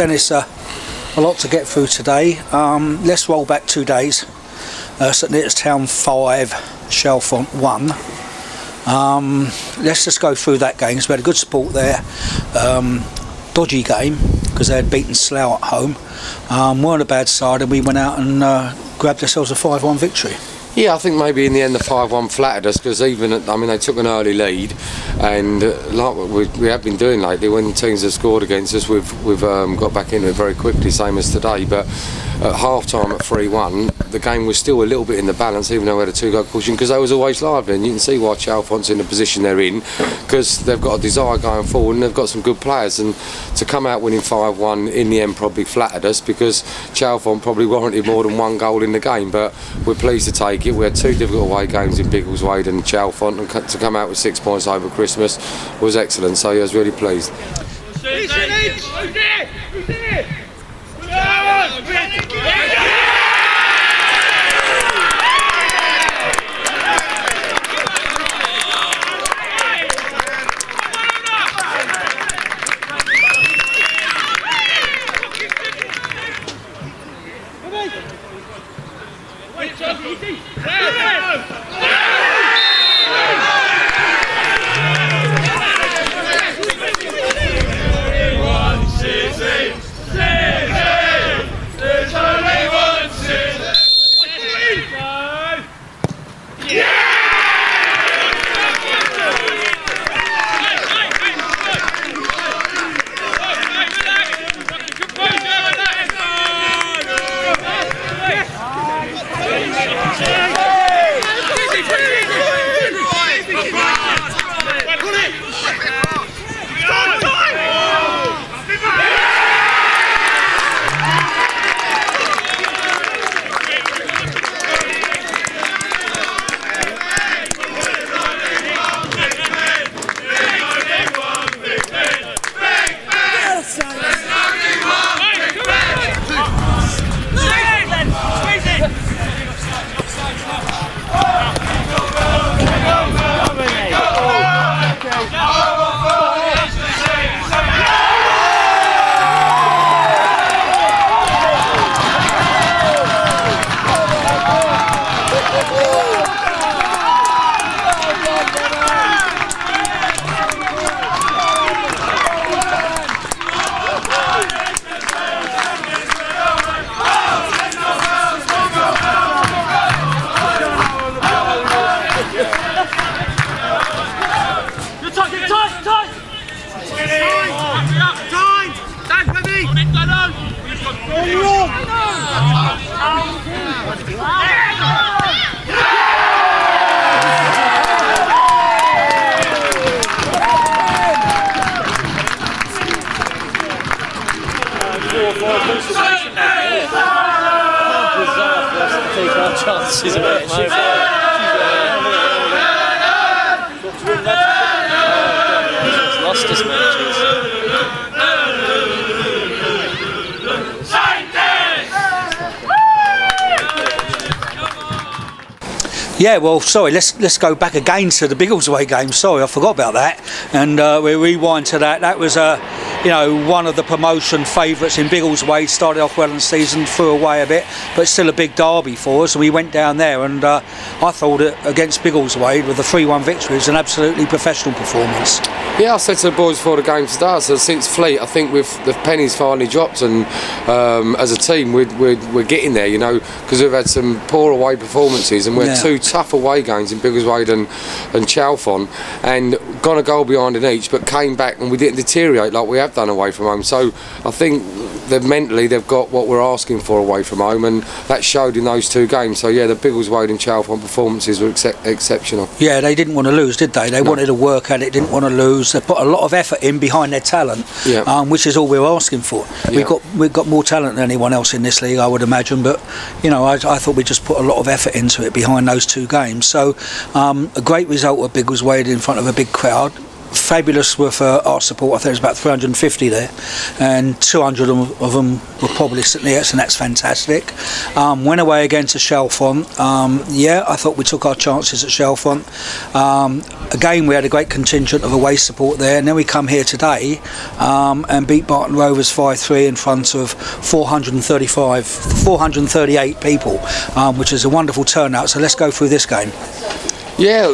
Dennis, a lot to get through today. Let's roll back 2 days. St Peter's Town 5, Chalfont 1. Let's just go through that game. So we had a good support there. Dodgy game because they had beaten Slough at home. Weren't a bad side, and we went out and grabbed ourselves a 5-1 victory. Yeah, I think maybe in the end the 5-1 flattered us, because even, I mean, they took an early lead, and like we have been doing lately, when teams have scored against us, we've got back into it very quickly, same as today. But at half-time at 3-1, the game was still a little bit in the balance, even though we had a 2-goal cushion, because they was always lively, and you can see why Chalfont's in the position they're in, because they've got a desire going forward, and they've got some good players, and to come out winning 5-1 in the end probably flattered us, because Chalfont probably warranted more than 1 goal in the game. But we're pleased to take it. We had 2 difficult away games in Biggleswade and Chalfont, and to come out with 6 points over Christmas was excellent, so I was really pleased. Chances of it, mate. He's lost his matches. Yeah, well, sorry, let's go back again to the Biggleswade game. Sorry, I forgot about that. And we rewind to that. That was one of the promotion favourites in Biggleswade. Started off well in the season, threw away a bit, but still a big derby for us. And we went down there, and I thought it against Biggleswade with a 3-1 victory was an absolutely professional performance. Yeah, I said to the boys before the game started, so since Fleet, I think the pennies finally dropped, and as a team we're getting there, because we've had some poor away performances, and we had 2 tough away games in Biggleswade and Chalfont, and gone a goal behind in each, but came back and we didn't deteriorate like we have done away from home. So I think they've got what we're asking for away from home, and that showed in those 2 games. So yeah, the Biggleswade and Chalfont performances were exceptional. Yeah, they didn't want to lose, did they? They wanted to work at it, didn't want to lose. They put a lot of effort in behind their talent, which is all we're asking for. We've got more talent than anyone else in this league, I would imagine, but I thought we just put a lot of effort into it behind those 2 games. So a great result at Biggleswade in front of a big crowd. fabulous with our support. I think there's about 350 there, and 200 of them were probably sitting there, and that's fantastic. Went away again to Chalfont. Yeah, I thought we took our chances at Chalfont. Again, we had a great contingent of away support there, and then we come here today and beat Barton Rovers 5-3 in front of 438 people, which is a wonderful turnout. So let's go through this game. Yeah,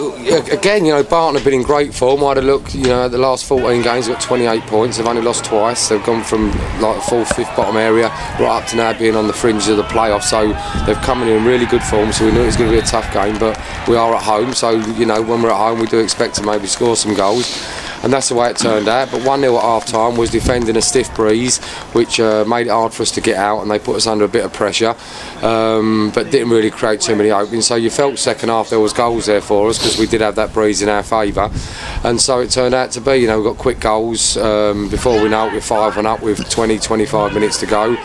again, Barton have been in great form. I had a look, at the last 14 games, they've got 28 points. They've only lost twice. They've gone from like the 4th, 5th bottom area right up to now being on the fringes of the playoffs. So they've come in really good form. So we knew it was going to be a tough game, but we are at home. So, when we're at home, we do expect to maybe score some goals. And that's the way it turned out. But 1-0 at half-time was defending a stiff breeze, which made it hard for us to get out, and they put us under a bit of pressure, but didn't really create too many openings. So you felt second half there was goals there for us, because we did have that breeze in our favour. And so it turned out to be, we got quick goals. Before we know it, we're 5-1 up with 20-25 minutes to go.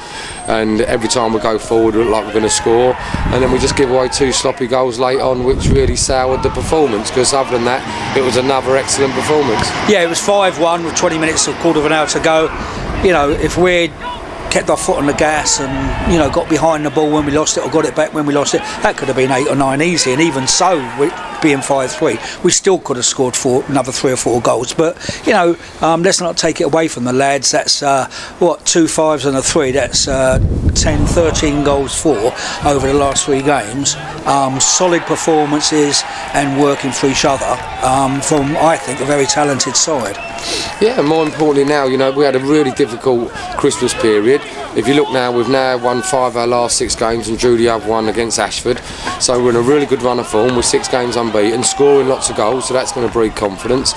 And every time we go forward, we look like we're going to score. And then we just give away 2 sloppy goals late on, which really soured the performance, because other than that, it was another excellent performance. Yeah, it was 5-1 with 20 minutes, a quarter of an hour to go. If we'd kept our foot on the gas and got behind the ball when we lost it, or got it back when we lost it, that could have been 8 or 9 easy. And even so, being 5-3, we still could have scored another 3 or 4 goals. But let's not take it away from the lads. That's 2 5s and a 3. That's 10-13 goals for over the last 3 games. Solid performances and working for each other from, I think, a very talented side. Yeah, and more importantly now, we had a really difficult Christmas period. If you look now, we've now won 5 of our last 6 games and drew the other one against Ashford. So we're in a really good run of form with 6 games unbeaten, scoring lots of goals, so that's going to breed confidence.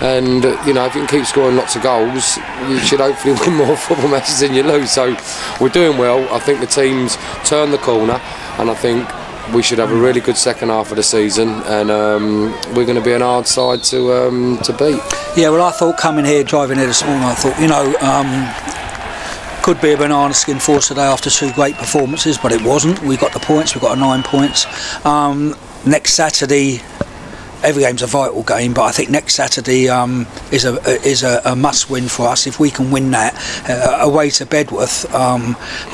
And if you can keep scoring lots of goals, you should hopefully win more football matches than you lose. So we're doing well. I think the team's turned the corner, and I think we should have a really good second half of the season, and we're going to be an hard side to beat. Yeah, well, I thought coming here, driving here this morning, I thought, could be a banana skin for us today after 2 great performances, but it wasn't. We got the points. We got 9 points. Next Saturday, every game's a vital game, but I think next Saturday is a must win for us. If we can win that away to Bedworth,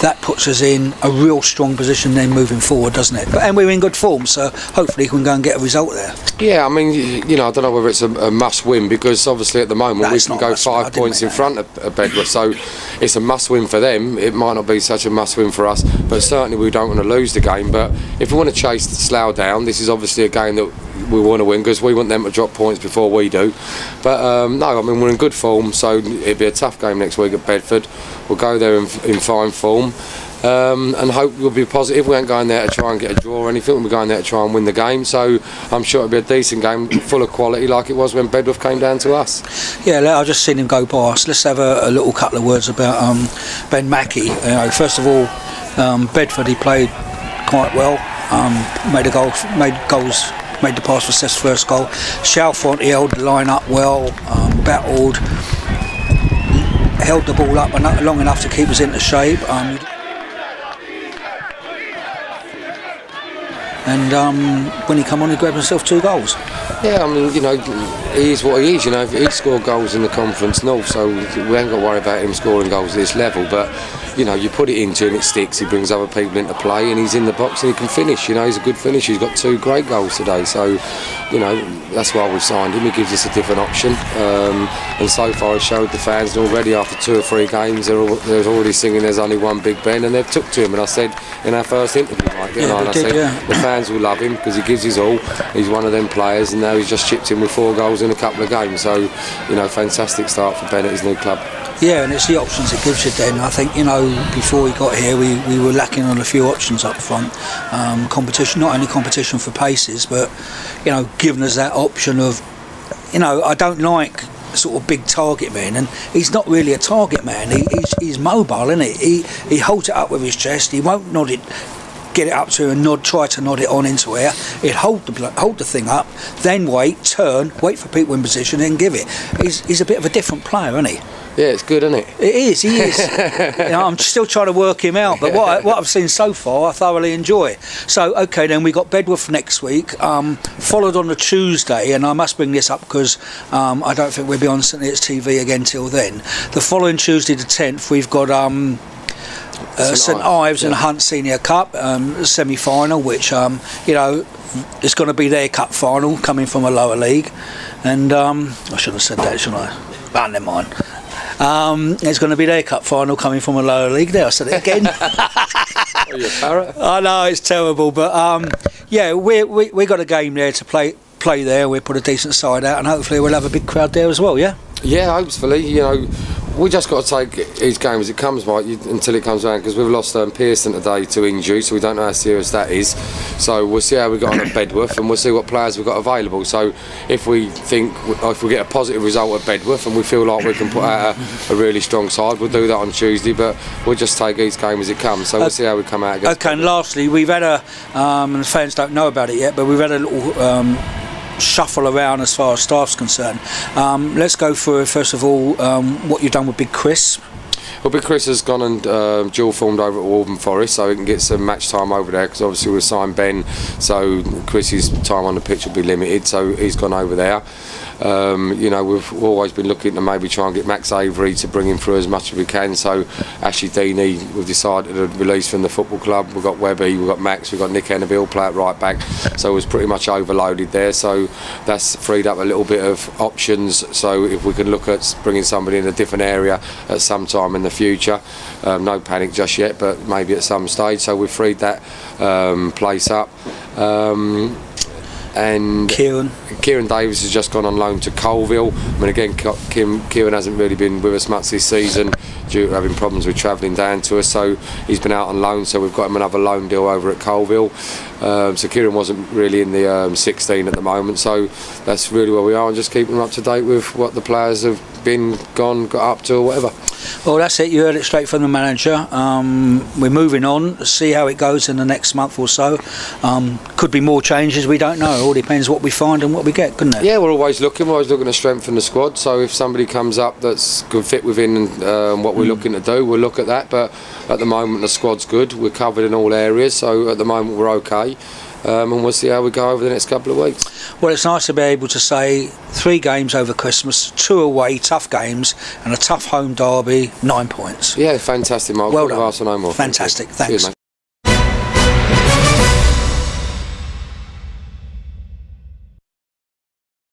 that puts us in a real strong position then moving forward, doesn't it? And we're in good form, so hopefully we can go and get a result there. Yeah, I mean, I don't know whether it's a must win, because obviously at the moment we can go 5 points in front of Bedworth, so it's a must win for them. It might not be such a must win for us, but certainly we don't want to lose the game. But if we want to chase Slough down, this is obviously a game that we want to win, because we want them to drop points before we do. But no, I mean, we're in good form, so it'll be a tough game next week at Bedford. We'll go there in fine form, and hope we'll be positive. We ain't going there to try and get a draw or anything. We're going there to try and win the game, so I'm sure it'll be a decent game, full of quality, like it was when Bedworth came down to us. Yeah, I've just seen him go past. Let's have a little couple of words about Ben Mackey. First of all, Bedford, he played quite well, made the pass for Seth's first goal. Chalfont, he held the line up well, battled, held the ball up long enough to keep us into shape. And when he come on, he grabbed himself 2 goals. Yeah, I mean, he is what he is. He scored goals in the Conference North, so we ain't got to worry about him scoring goals at this level. But you put it into him, it sticks. He brings other people into play, and he's in the box and he can finish. He's a good finisher. He's got 2 great goals today. So, that's why we've signed him. He gives us a different option. And so far, he showed the fans. And already after 2 or 3 games, they're already singing "There's only one Big Ben," and they've took to him. And I said in our first interview, Mike, I said the fans will love him because he gives his all. He's one of them players, and now he's just chipped in with 4 goals in a couple of games. So, fantastic start for Ben at his new club. Yeah, and it's the options it gives you then. I think, before we got here, we were lacking on a few options up front. Competition, not only competition for paces, but, giving us that option of, I don't like sort of big target man, and he's not really a target man. He's mobile, isn't he? He holds it up with his chest. He won't nod it, get it up to and try to nod it on into air. He'd hold the thing up, then wait, turn, wait for people in position, then give it. He's a bit of a different player, isn't he? Yeah, it's good, isn't it? It is, he is. I'm still trying to work him out, but what I've seen so far, I thoroughly enjoy. So, okay, then we got Bedworth next week, followed on the Tuesday, and I must bring this up because I don't think we'll be on SNTV again till then. The following Tuesday, the 10th, we've got St Ives and Hunt Senior Cup semi-final, which you know, it's going to be their cup final, coming from a lower league, and I shouldn't have said that, shouldn't I? But never mind. It's going to be their cup final, coming from a lower league. There, I said it again. Are you a parrot? I know, it's terrible, but yeah, we got a game there to play there. We put a decent side out, and hopefully we'll have a big crowd there as well. Yeah. Yeah, hopefully. You know, we just got to take each game as it comes, Mike, until it comes around, because we've lost Pearson today to injury, so we don't know how serious that is. So we'll see how we got on at Bedworth, and we'll see what players we've got available. So if we get a positive result at Bedworth and we feel like we can put out a really strong side, we'll do that on Tuesday, but we'll just take each game as it comes. So we'll see how we come out against Okay, and lastly, we've had a, and the fans don't know about it yet, but we've had a little shuffle around as far as staff's concerned. Let's go through first of all what you've done with Big Chris. Well, Big Chris has gone and dual formed over at Waltham Forest, so he can get some match time over there, because obviously we've signed Ben, so Chris's time on the pitch will be limited, so he's gone over there. You know, we've always been looking to maybe try and get Max Avery to bring him through as much as we can, so Ashley Deeney we've decided to release from the football club. We've got Webby, we've got Max, we've got Nick Enderby all play at right back, so it was pretty much overloaded there, so that's freed up a little bit of options. So if we can look at bringing somebody in a different area at some time in the future, no panic just yet, but maybe at some stage, so we've freed that place up. And Kieran Davis has just gone on loan to Colville. I mean, again, Kieran hasn't really been with us much this season due to having problems with travelling down to us, so he's been out on loan, so we've got him another loan deal over at Colville. So Kieran wasn't really in the 16 at the moment, so that's really where we are, and just keeping them up to date with what the players have been, got up to, or whatever. Well, that's it, you heard it straight from the manager. We're moving on, see how it goes in the next month or so. Could be more changes, we don't know. It all depends what we find and what we get, couldn't it? Yeah, we're always looking to strengthen the squad, so if somebody comes up that's good fit within what we're looking to do, we'll look at that, but at the moment the squad's good, we're covered in all areas, so at the moment we're okay. And we'll see how we go over the next couple of weeks. Well, it's nice to be able to say 3 games over Christmas, 2 away, tough games, and a tough home derby, 9 points. Yeah, fantastic, Mark. Well done. No more. Fantastic, thanks. Cheers, mate.